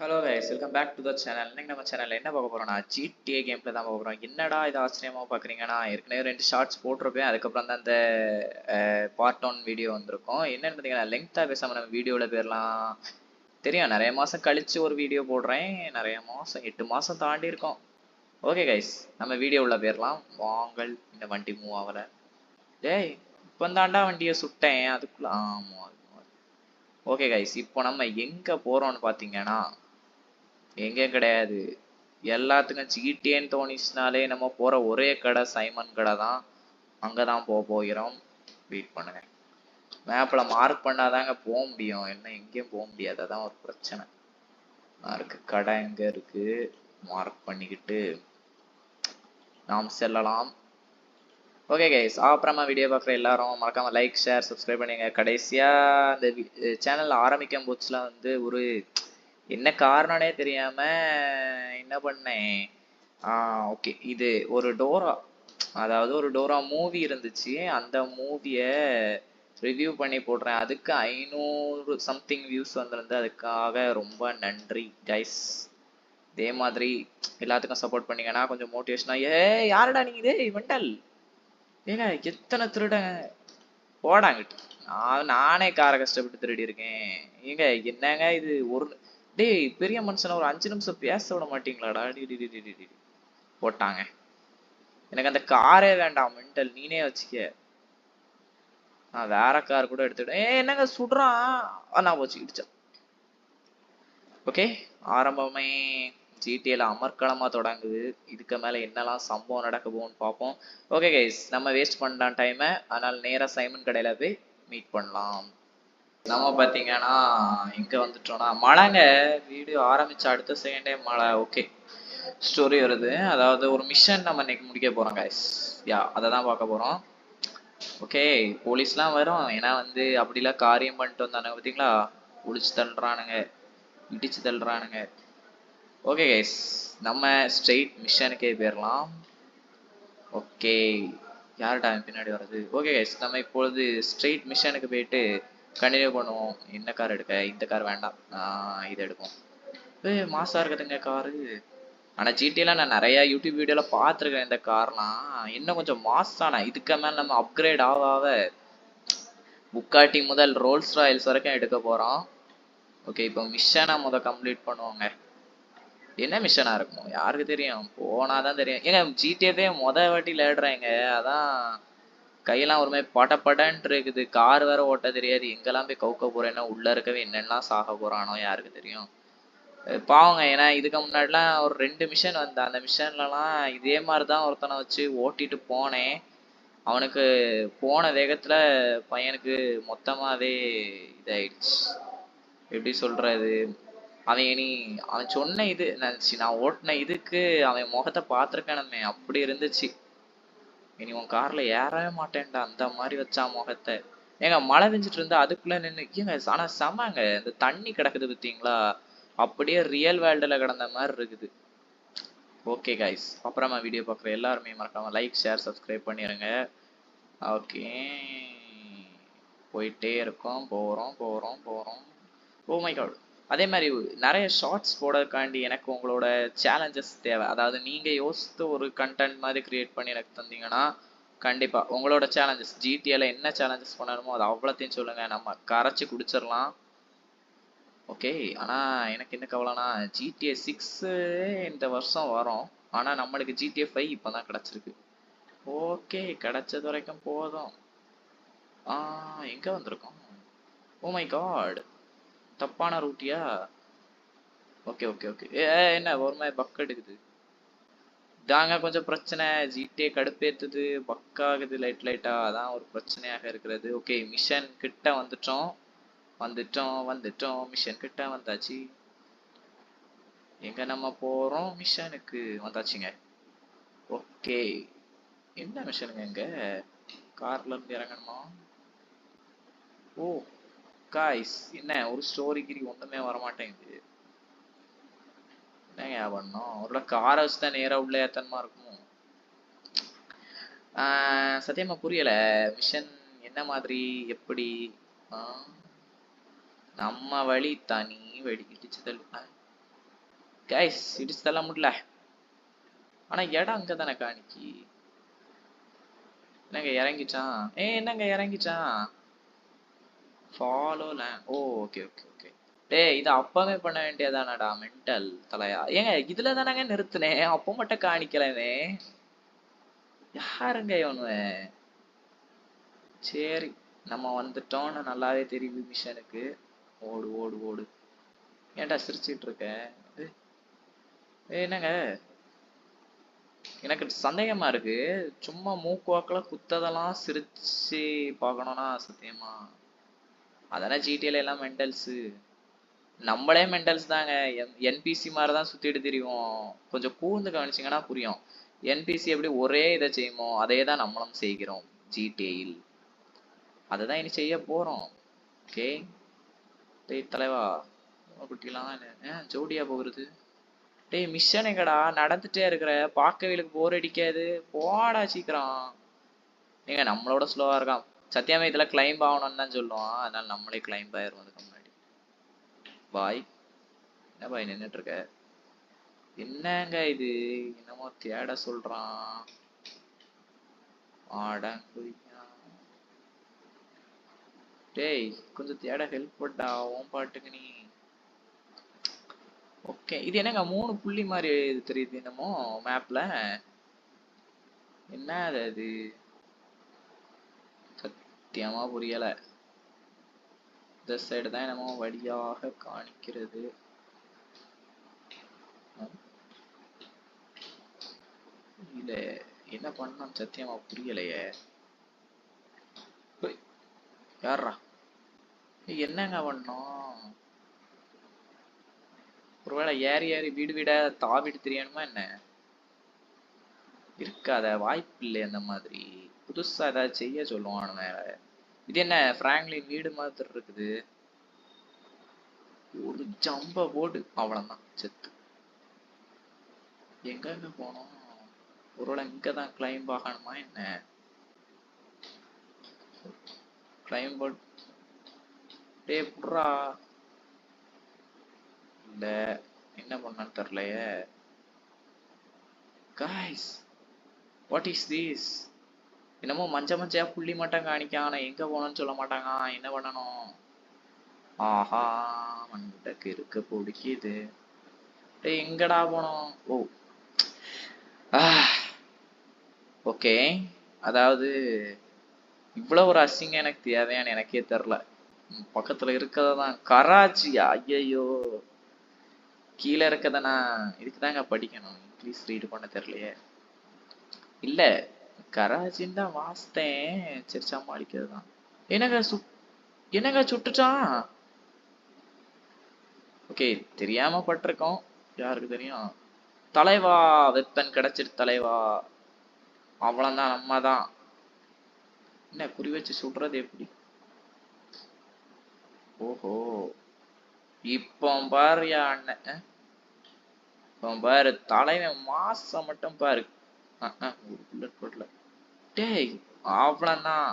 Hello guys, welcome back to the channel. இன்னைக்கு நம்ம சேனல்ல என்ன பார்க்க போறோம்னா GTA கேம்ல தான் பார்க்க போறோம். என்னடா இது ஆச்சரியமா பார்க்குறீங்கன்னா, ஏற்கனவே 2 ஷார்ட்ஸ் போட்டிருப்பேன். அதுக்கப்புறம் தான் இந்த பார்ட் 1 வீடியோ வந்திருக்கும். என்னன்னு பார்த்தீங்கன்னா, லெங்க்த்தாக பேசாமல் நம்ம வீடியோவில் போயிடலாம். தெரியும், நிறைய மாதம் கழிச்சு ஒரு வீடியோ போடுறேன். நிறைய மாதம் 8 மாதம் தாண்டி இருக்கோம். ஓகே கைஸ், நம்ம வீடியோ உள்ள போயிடலாம். வாங்கள். இந்த வண்டி மூவ் ஆகலை. டேய், இப்போ தாண்டா வண்டியை சுட்டேன் அதுக்குள்ள. ஆமாம். ஓகே கைஸ், இப்போ நம்ம எங்கே போகிறோம்னு பார்த்தீங்கன்னா, எங்கே கிடையாது, எல்லாத்துக்கும் ஜிடிஏன்னு தோணிச்சுனாலே நம்ம போகிற ஒரே கடை சைமன் கடை தான். அங்கே தான் போகிறோம். வெயிட் பண்ணுங்க, மேப்பில் மார்க் பண்ணாதாங்க போக முடியும். என்ன எங்கேயும் போக முடியாது, அதான் ஒரு பிரச்சனை. இருக்கு கடை எங்கே இருக்கு, மார்க் பண்ணிக்கிட்டு நாம் செல்லலாம். ஓகே கைஸ், அப்புறமா வீடியோ பார்க்குற எல்லாரும் மறக்காம லைக், ஷேர், சப்ஸ்கிரைப் பண்ணுங்க. கடைசியாக இந்த சேனல் ஆரம்பிக்கும் போச்சுலாம் ஒரு என்ன காரணம்னே தெரியாம என்ன பண்ணேன். ஓகே, இது ஒரு டோரா, அதாவது ஒரு டோரா மூவி இருந்துச்சு. அந்த மூவியை ரிவ்யூ பண்ணி போடுறேன். அதுக்கு 500 சம்திங் வியூஸ் வந்திருந்து. அதுக்காக ரொம்ப நன்றி கைஸ். இதே மாதிரி எல்லாத்துக்கும் சப்போர்ட் பண்ணீங்கன்னா கொஞ்சம் மோட்டிவேஷனா. யாருடா நீங்க? இதே மெண்டல் ஏங்க, எத்தனை திருடன் போடாங்கிட்டு. நானே காரை கஷ்டப்பட்டு திருடி இருக்கேன். ஏங்க என்னங்க இது? ஒரு டேய், பெரிய மனுஷனை ஒரு 5 நிமிஷம் பேச விட மாட்டீங்களாடா? போட்டாங்க. எனக்கு அந்த காரே வேண்டாம், மெண்டல். நீனே வச்சுக்க, நான் வேற கார் கூட எடுத்துட்டேன். என்னங்க சுடுறான்? நான் போச்சு இடிச்சா. ஓகே, ஆரம்பமே ஜிடிஏல அமர்க்களமா தொடங்குது. இதுக்கு மேல என்னெல்லாம் சம்பவம் நடக்க போகும்னு பார்ப்போம். ஓகே கைஸ், நம்ம வேஸ்ட் பண்ணலாம் டைமை. அதனால நேரா சைமன் கடையில போய் மீட் பண்ணலாம். நம்ம பார்த்தீங்கன்னா இங்கே வந்துட்டோம்னா மழைங்க. வீடியோ ஆரம்பிச்ச அடுத்த செகண்டே மழை. ஓகே, ஸ்டோரி வருது. அதாவது ஒரு மிஷன் நம்ம இன்னைக்கு முடிக்க போகிறோம் கைஸ். அதை தான் பார்க்க போகிறோம். ஓகே, போலீஸ்லாம் வரும். ஏன்னா அப்படிலாம் காரியம் பண்ணிட்டு வந்தானுங்க பார்த்தீங்களா, ஒழிச்சு தள்ளுறானுங்க, இடிச்சு தள்ளுறானுங்க. ஓகே கைஸ், நம்ம ஸ்ட்ரெயிட் மிஷனுக்கே போயிடலாம். ஓகே, யார்டா பின்னாடி வர்றது? ஓகே கைஸ், நம்ம இப்பொழுது ஸ்ட்ரெயிட் மிஷனுக்கு போயிட்டு கண்டினியூ பண்ணுவோம். என்ன கார் எடுக்க? இந்த கார் வேண்டாம், இதை எடுப்போம். மாசா இருக்குதுங்க காரு. ஆனால் ஜிடிஏல நான் நிறையா யூடியூப் வீடியோவில் பார்த்துருக்கேன். இந்த கார்லாம் இன்னும் கொஞ்சம் மாசான. இதுக்கு மேலே நம்ம அப்கிரேட் ஆக புக்காட்டி முதல் ரோல்ஸ் ராயல்ஸ் வரைக்கும் எடுக்க போகிறோம். ஓகே, இப்போ மிஷனை கம்ப்ளீட் பண்ணுவோங்க. என்ன மிஷனா இருக்கும் யாருக்கு தெரியும், போனாதான் தெரியும். ஏங்க ஜிடிஏவே வாட்டி விளையாடுறேங்க, அதான் கையெல்லாம் ஒரு மாதிரி படன்னு இருக்குது. கார் வேற ஓட்ட தெரியாது. எங்கெல்லாம் போய் கவுக்க போறேன்னா உள்ள இருக்கவே என்னெல்லாம் சாக போறானோ யாருக்கு தெரியும். பாவங்க. ஏன்னா இதுக்கு முன்னாடிலாம் ஒரு 2 மிஷன் அந்த மிஷன்லலாம் இதே மாதிரிதான் ஒருத்தனை வச்சு ஓட்டிட்டு போனேன். அவனுக்கு போன வேகத்துல பையனுக்கு மொத்தமாவே இதாயிடுச்சு. எப்படி சொல்றது, அவன் சொன்ன இது நான் ஓட்டின இதுக்கு அவன் முகத்தை பார்த்துருக்கணுமே, அப்படி இருந்துச்சு. இனி உன் கார்ல ஏறவே மாட்டேன்டா, அந்த மாதிரி வச்சான் முகத்தை. ஏங்க மழை பெஞ்சிட்டு இருந்தா அதுக்குள்ள நின்று ஏங்க. ஆனா செமங்க, இந்த தண்ணி கிடக்குது பார்த்தீங்களா, அப்படியே ரியல் வேர்ல்டுல கிடந்த மாதிரி இருக்குது. ஓகே கைஸ், அப்புறமா வீடியோ பார்க்குற எல்லாருமே மறக்காம லைக், ஷேர், சப்ஸ்கிரைப் பண்ணிடுங்க. ஓகே, போயிட்டே இருக்கோம், போகிறோம் போகிறோம் போகிறோம். ஓ மை காட், அதே மாதிரி நிறைய ஷார்ட்ஸ் போடக்காண்டி எனக்கு உங்களோட சேலஞ்சஸ் தேவை. அதாவது நீங்கள் யோசித்து ஒரு கண்டென்ட் மாதிரி கிரியேட் பண்ணி எனக்கு தந்தீங்கன்னா கண்டிப்பாக உங்களோட சேலஞ்சஸ் ஜிடிஏல என்ன சேலஞ்சஸ் பண்ணணுமோ அது அவ்வளோத்தையும் சொல்லுங்கள், நம்ம கரைச்சி குடிச்சிடலாம். ஓகே, ஆனால் எனக்கு என்ன கவலைனா ஜிடிஏ 6 இந்த வருஷம் வரும். ஆனால் நம்மளுக்கு ஜிடிஏ 5 இப்போ தான் கிடச்சிருக்கு. ஓகே, கிடைச்சது வரைக்கும் போதும். எங்கே வந்திருக்கோம்? ஓ மை காட், தப்பான ரூட்டியா? Okay okay okay. என்ன ஒரு மாதிரி பக் எடுக்குது தாங்க, கொஞ்சம் பிரச்சனை. ஜிடிஏ கடுப்பேத்துது, பக் ஆகுது லைட்டா, அதான் ஒரு பிரச்சனையாக இருக்கிறது. ஓகே, மிஷன் கிட்ட வந்துட்டோம் வந்துட்டோம் வந்துட்டோம். மிஷன் கிட்ட வந்தாச்சு. எங்க நம்ம போறோம்? மிஷனுக்கு வந்தாச்சுங்க. ஓகே, என்ன மிஷனுங்க? எங்க கார்ல இருந்து இறங்கணுமா? ஓ காய்ஸ், என்ன ஒரு ஸ்டோரிக்கு ஒண்ணுமே வரமாட்டேங்குது. என்னங்க பண்ணோம்? ஒரு காரை வச்சுதான் நேரா உள்ள ஏத்தனமா இருக்கும். சத்தியமா புரியல மிஷன் என்ன மாதிரி, எப்படி? நம்ம வழி தனி வழி இடிச்சுதல். கைஸ் இடிச்சு தள்ள முடியல. ஆனா இடம் அங்கதானே காணிக்கி. என்னங்க இறங்கிட்டான்? என்னங்க இறங்கிட்டான்? Follow land. ஓ ஓகே ஓகே ஓகே. டேய் இது அப்பவே பண்ண வேண்டியதானடா மென்டல் தலையா. ஏங்க இதுல தானங்க நிறுத்தினேன், அப்போ மட்டும் காணிக்கலவே. யாருங்க இவனு? சரி நம்ம வந்துட்டோம்னு நல்லாவே தெரியுது மிஷனுக்கு. ஓடு ஓடு ஓடு. ஏன்டா சிரிச்சிட்டு இருக்க? என்னங்க எனக்கு சந்தேகமா இருக்கு. சும்மா மூக்குவாக்குல குத்ததெல்லாம் சிரிச்சு பார்க்கணும்னா சத்தியமா அதானே ஜிடிஏல எல்லாம் மெண்டல்ஸ். நம்மளே மெண்டல்ஸ் தாங்க. என்பிசி மாதிரி தான் சுத்திட்டு தெரியும். கொஞ்சம் கூர்ந்து கவனிச்சிங்கன்னா புரியும். என்பிசி எப்படி ஒரே இதை செய்யுமோ அதே தான் நம்மளும் செய்கிறோம் ஜிடிஏயில். அதை தான் இனி செய்ய போறோம். ஓகே டேய் தலைவா குட்டிலாம் ஜோடியா போகிறது. டேய் மிஷன் எங்கடா? நடந்துட்டே இருக்கிற பார்க்கவிலுக்கு போர் அடிக்காது. போடா சீக்கிரம். நீங்க நம்மளோட ஸ்லோவா இருக்கான். சத்தியமா இதுல கிளைம்ப் ஆகணும்னு தான் சொல்லுவான். அதனால நம்மளே கிளைம்ப் ஆயிரும் அதுக்கு முன்னாடி. பாய் என்ன பாய் நின்னுட்டு இருக்க? என்னங்க இது என்னமோ தேட சொல்றான். டேய் கொஞ்சம் தேட ஹெல்ப் பண்ணா உன் பாட்டுக்கு நீ. ஓகே இது என்னங்க 3 புள்ளி மாதிரி தெரியுது என்னமோ மேப்ல. என்ன அது? சத்தியமா புரியல. இந்த சைடு தான் என்னமோ வழியாக காணிக்கிறது. இல்ல என்ன பண்ணணும் சத்தியமா புரியலையே. யாரா என்னங்க பண்ணோம்? ஒருவேளை ஏறி ஏறி வீடு வீட தாவிட்டு தெரியணுமா என்ன? இருக்காத வாய்ப்பு இல்லை. அந்த மாதிரி புதுசா ஏதாவது செய்ய சொல்லுவான் வேற. இது என்ன பிராங்க்லின் வீடு மாதிரி இருக்குது. ஒரு ஜம்ப போடு அவ்வளவுதான் செத்து. எங்க போனோம்? ஒருவேளை இங்கதான் கிளைம்ப் ஆகணுமா என்ன? கிளைம் போர்ட் டே புட்றா. இல்ல என்ன பண்ணான்னு தெரியலையே. guys what is this? என்னமோ மஞ்ச மஞ்சையா புள்ளி மட்டும் காணிக்கான். ஆனா எங்க போனோம்னு சொல்ல மாட்டாங்க. என்ன பண்ணணும்? ஆஹா மண்டக்கு இருக்க பிடிக்குது. டேய் எங்கடா போனோம்? ஓ ஓகே அதாவது இவ்வளவு ஒரு அசிங்கம் எனக்கு தேவையான்னு எனக்கே தெரியல. பக்கத்துல இருக்கதான் கராச்சியா? ஐயோ கீழே இருக்கதனா இதுக்குதாங்க படிக்கணும். இங்கிலீஷ் ரீட் பண்ண தெரியலையே. இல்ல கராச்சின்னு தான் வாசித்தேன். சரி சமாளிக்கிறது தான். என்னங்க என்னங்க சுட்டுட்டான்? ஓகே தெரியாம பட்டிருக்கோம். யாருக்கு தெரியும்? தலைவா வெப்பன் கிடைச்சிட்டு தலைவா. அவ்வளவுதான் நம்ம தான். என்ன குறி வச்சு சுடுறது எப்படி? ஓஹோ இப்போ பாரு அண்ணன். இப்போ பாரு தலைவன் மாசம் மட்டும் பாரு. ஒரு புல்லட் போடல. டேய் அவ்வளவுதான்.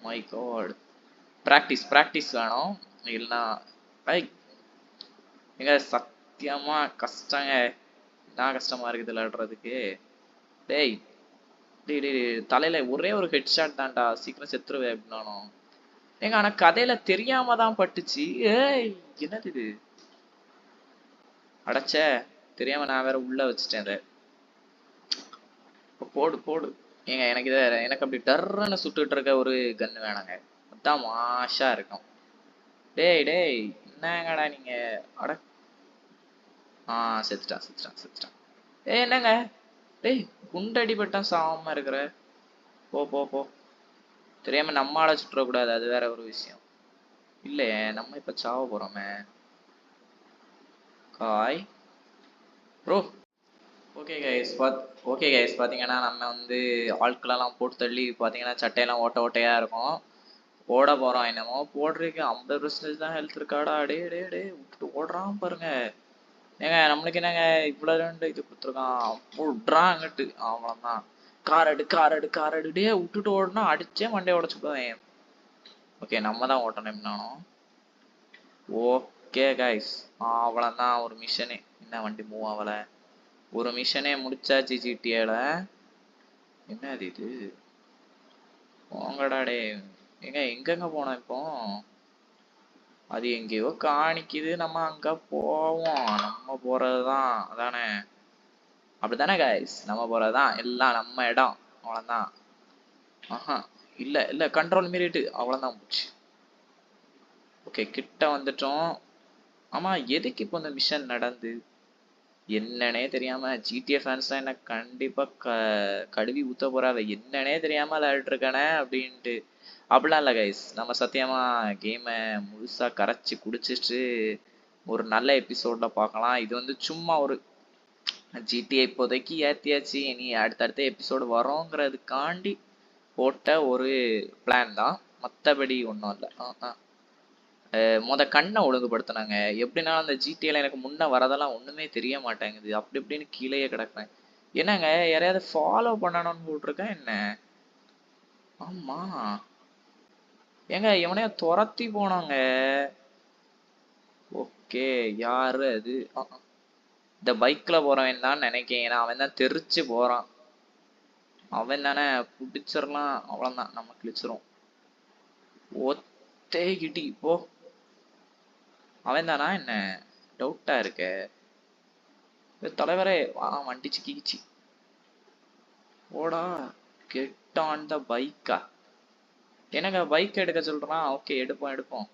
மை காட் பிராக்டிஸ் பிராக்டிஸ் வேணும். இல்லைன்னா எங்க சத்தியமா கஷ்டங்க. நான் கஷ்டமா இருக்குது விளையாடுறதுக்கு. டேய் டேய் டேய் தலையில ஒரே ஒரு ஹெட் ஷாட் தான்டா. சீக்கிரம் செத்துருவேன் அப்படின்னாலும். ஏங்க ஆனா கதையில தெரியாம தான் பட்டுச்சு. ஏய் என்னது இது? அடைச்ச தெரியாம நான் வேற உள்ள வச்சுட்டேன் அதை. போடு போடு. ஏங்க எனக்கு இதை எனக்கு அப்படி டர்ன்னு சுட்டுட்டு இருக்க ஒரு கன்னு வேணாங்க. அதான் மாஷா இருக்கும். டேய் டேய் என்னங்கடா நீங்க? அட செத்துட்டான் செத்துட்டான் செத்துட்டான். என்னங்க? டேய் குண்டடிப்பட்டம் சாவாம இருக்கிற. போ போ போ. தெரியாம நம்ம ஆள சுட்டுற கூடாது. அது வேற ஒரு விஷயம். இல்லையே நம்ம இப்ப சாவ போறோமே. காய் ப்ரோ. ஓகே கைஸ் பாத்தீங்கன்னா நம்ம வந்து ஆட்களெல்லாம் போட்டு தள்ளி பாத்தீங்கன்னா சட்டையெல்லாம் ஓட்ட ஓட்டையா இருக்கும். ஓட போறோம். என்னமோ போடுறதுக்கு 50% தான் ஹெல்த் இருக்காடா. டே டே டே விட்டுட்டு ஓடுறான் பாருங்க. ஏங்க நம்மளுக்கு என்னங்க இவ்வளவு ரெண்டு இது கொடுத்துருக்கான். விட்றான் அங்கிட்டு. அவ்வளவுதான். கார் எடு கார் எடு கார் எடுடே விட்டுட்டு ஓடுனா அடிச்சே மண்டையை உடச்சுக்குவேன். ஓகே நம்ம தான் ஓட்டணும். என்னாலும் ஓ ஓகே கைஸ், அவ்வளோதான் ஒரு மிஷனே. என்ன வண்டி மூவ் ஆகல, ஒரு மிஷனே முடிச்சாச்சு ஜிடிஏல. என்னது இது, போங்கடா டே. எங்கெங்க போனோம் இப்போ? அது எங்கேயோ காணிக்குது, நம்ம அங்க போவோம். நம்ம போறதுதான் அதானே, அப்படித்தானே கைஸ்? நம்ம போறதுதான் எல்லாம் நம்ம இடம், அவ்வளவுதான். ஆஹா, இல்ல இல்ல, கண்ட்ரோல் மீறிட்டு அவ்வளவுதான் போச்சு. ஓகே, கிட்ட வந்துட்டோம். ஆமா, எதுக்கு இப்போ இந்த மிஷன் நடந்து என்னன்னே தெரியாம ஜிடிஏ ஃபேன்ஸ் தான் என்ன கண்டிப்பா கழுவி ஊத்த போறாவ. என்னன்னே தெரியாம விளையாடிட்டு இருக்கானே அப்படின்ட்டு. அப்படிலாம் இல்லை கைஸ், நம்ம சத்தியமா கேமை முழுசா கரைச்சி குடிச்சிட்டு ஒரு நல்ல எபிசோட்ல பார்க்கலாம். இது வந்து சும்மா ஒரு ஜிடிஏ இப்போதைக்கு ஏத்தியாச்சு, இனி அடுத்தடுத்த எபிசோடு வரோங்கிறதுக்காண்டி போட்ட ஒரு பிளான் தான், மற்றபடி ஒன்றும் இல்லை. கண்ணை ஒழுங்குபடுத்தினாங்க. எப்படின்னாலும் அந்த ஜிடிஏல எனக்கு முன்ன வரதெல்லாம் ஒண்ணுமே தெரிய மாட்டேங்குது, அப்படி இப்படின்னு கீழேயே கிடக்குறேன். என்னங்க யாரையாவது ஃபாலோ பண்ணணும்னு போட்டிருக்கேன் என்ன? ஆமா, ஏங்க இவனைய துரத்தி போனாங்க. ஓகே, யாரு அது? இந்த பைக்ல போறவன் தான் நினைக்கிறேன், ஏன்னா அவன் தான் தெரிச்சு போறான். அவன் தானே, பிடிச்சிடலாம். அவ்வளவுதான், நம்ம கிழிச்சிரும். ஒத்தே கிட்டி போ. அவன் தானா என்ன? டவுட்டா இருக்க தலைவரே. வண்டி சிக்கிச்சு. ஓடா, கெட் ஆன் த பைக்கா? என்னங்க பைக் எடுக்க சொல்றான்? ஓகே, எடுப்போம் எடுப்போம்.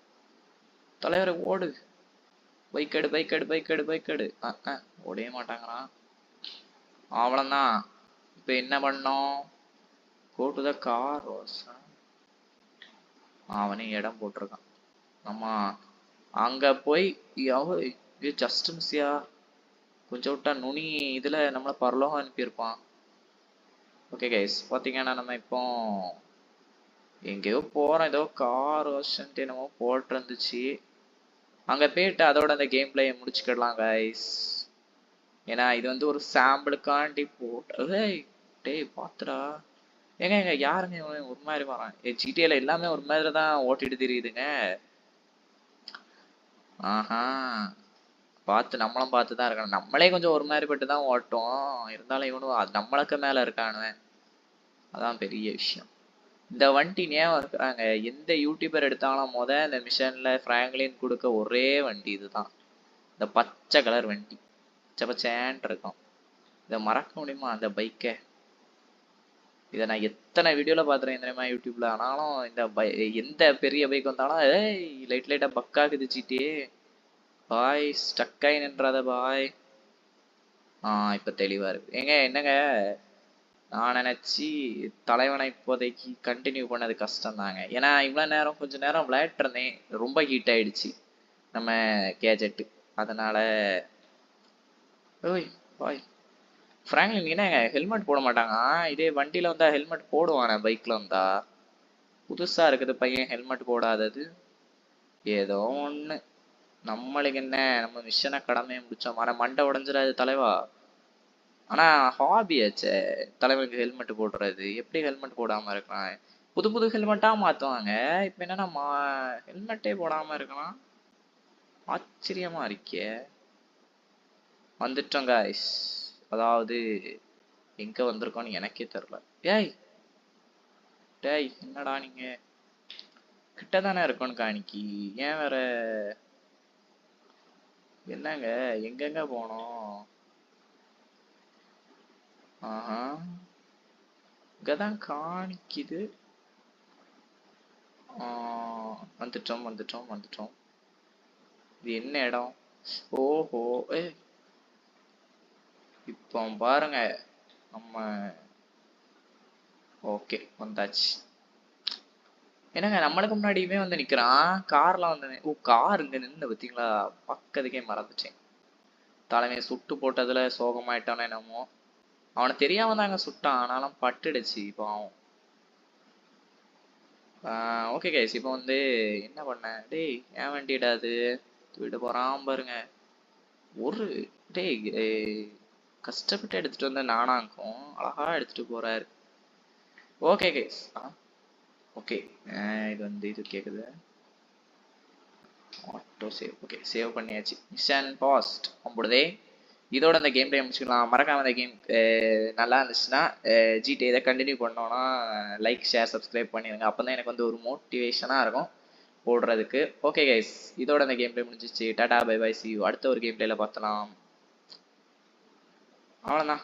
தலைவரை ஓடு, பைக் எடு பைக் எடு பைக் எடு பைக் எடு. ஓடவே மாட்டாங்கறான். அவ்வளவுதான். இப்ப என்ன பண்ணோம்? Go to the car wash. அவனே இடம் போட்டிருக்கான். ஆமா, அங்க போய் ஜஸ்ட் மிஸ்ஸியா, கொஞ்சம் விட்டா நுனி இதுல நம்மள பரலோகம் அனுப்பியிருப்பான். ஓகே கைஸ், பாத்தீங்கன்னா நம்ம இப்போ எங்கேயோ போறோம். ஏதோ கார் வாஷ்ன்ட்டு என்னமோ போட்டு இருந்துச்சு. அங்க போயிட்டு அதோட அந்த கேம் பிளேயை முடிச்சுக்கிடலாம் கைஸ். ஏன்னா இது வந்து ஒரு சாம்பிளுக்காண்டி போட்டு. டேய் பாத்துடா. ஏங்க யாருங்க ஒரு மாதிரி வரான்? ஜிடிஏல எல்லாமே ஒரு மாதிரி தான் ஓட்டிட்டு தெரியுதுங்க. ஆஹா, பார்த்து நம்மளும் பார்த்து தான் இருக்கணும். நம்மளே கொஞ்சம் ஒரு மாதிரி பட்டு தான் ஓட்டோம், இருந்தாலும் இவனும் அது நம்மளுக்கு மேல இருக்கானுவேன். அதான் பெரிய விஷயம். இந்த வண்டி ஞாபகம் இருக்கிறாங்க, எந்த யூடியூபர் எடுத்தாலும் இந்த மிஷன்ல பிராங்க்லின் கொடுக்க ஒரே வண்டி இதுதான், இந்த பச்சை கலர் வண்டி. பச்சேன் இருக்கும். இதை மறக்க முடியுமா அந்த பைக்கை? இதை நான் எத்தனை வீடியோல பாத்துறேன் தெரியுமா யூடியூப்ல. ஆனாலும் இந்த எந்த பெரிய பைக் வந்தாலும் லைட் லைட்டா பக்காகுது ஜிடிஏ. பாய் ஸ்டக்காய் நின்றாத பாய். இப்ப தெளிவா இருக்கு. என்னங்க நான் நினைச்சு தலைவனை இப்போதைக்கு கண்டினியூ பண்ணது கஷ்டம் தாங்க. ஏன்னா இவ்வளவு நேரம் கொஞ்ச நேரம் விளையாட்டு இருந்தேன், ரொம்ப ஹீட் ஆயிடுச்சு நம்ம கேஜெட்டு. அதனால ஓய் பாய் பிராங்க்லின் என்னங்க ஹெல்மெட் போட மாட்டாங்க? இதே வண்டியில வந்தா ஹெல்மெட் போடுவானே, பைக்ல வந்தா. புதுசா இருக்குது பையன் ஹெல்மெட் போடாதது. ஏதோ ஒண்ணு, நம்மளுக்கு என்ன, நம்ம மிஷனை கடமையை முடிச்சோம். ஆனா மண்டை உடஞ்சிடாது தலைவா. ஆனா ஹாபி ஆச்சே தலைவனுக்கு ஹெல்மெட் போடுறது. எப்படி ஹெல்மெட் போடாம இருக்கலாம்? புது புது ஹெல்மெட்டா மாத்துவாங்க. இப்ப என்னன்னா ஹெல்மெட்டே போடாம இருக்கலாம். ஆச்சரியமா இருக்கே. வந்துட்டோம் காய்ஸ். அதாவது எங்க வந்திருக்கோன்னு எனக்கே தெரியல. டேய் என்னடா நீங்க கிட்டதானே இருக்கோன்னு காணிக்கி, ஏன் வேற? என்னங்க எங்கெங்க போனோம்? ஆஹா, இங்கதான் காணிக்குது. வந்துட்டோம் வந்துட்டோம் வந்துட்டோம். இது என்ன இடம்? ஓஹோ, இப்போ பாருங்க நம்ம. ஓகே வந்தாச்சு. என்னங்க நம்மளுக்கு முன்னாடியுமே வந்து நிக்கிறான் கார்ல வந்து. கார் இங்க நின்று பார்த்தீங்களா? பக்கத்துக்கே மறந்துட்டேன். தலைமையை சுட்டு போட்டதுல சோகமாயிட்டானோ என்னமோ. அவனை தெரியாம தாங்க சுட்டான், ஆனாலும் பட்டுடுச்சு பாவம். ஓகே கைஸ், இப்போ வந்து என்ன பண்ண? டேய் ஏன் வண்டிடா அது விட்டு போறான் பாருங்க. ஒரு டேய் கஷ்டப்பட்டு எடுத்துட்டு வந்த நானாக்கும் அழகா எடுத்துட்டு போறாரு. ஓகே கைஸ், ஓகே இது வந்து இது கேக்குது. Auto save. ஓகே, சேவ் பண்ணியாச்சு. மிஷன் பாஸ்ட் அம்புடுதே. இதோட அந்த கேம் பிளே முடிச்சுக்கலாம். மறக்காம அந்த கேம் நல்லா இருந்துச்சுன்னா ஜிடி இதை கண்டினியூ பண்ணோன்னா லைக் ஷேர் சப்ஸ்கிரைப் பண்ணிடுங்க. அப்போ தான் எனக்கு வந்து ஒரு மோட்டிவேஷனாக இருக்கும் போடுறதுக்கு. ஓகே கைஸ், இதோட அந்த கேம் பிளே முடிஞ்சிச்சு. Tata bye bye, see you. அடுத்த ஒரு கேம் பிளேல பார்த்தலாம். அவ்வளோதான்.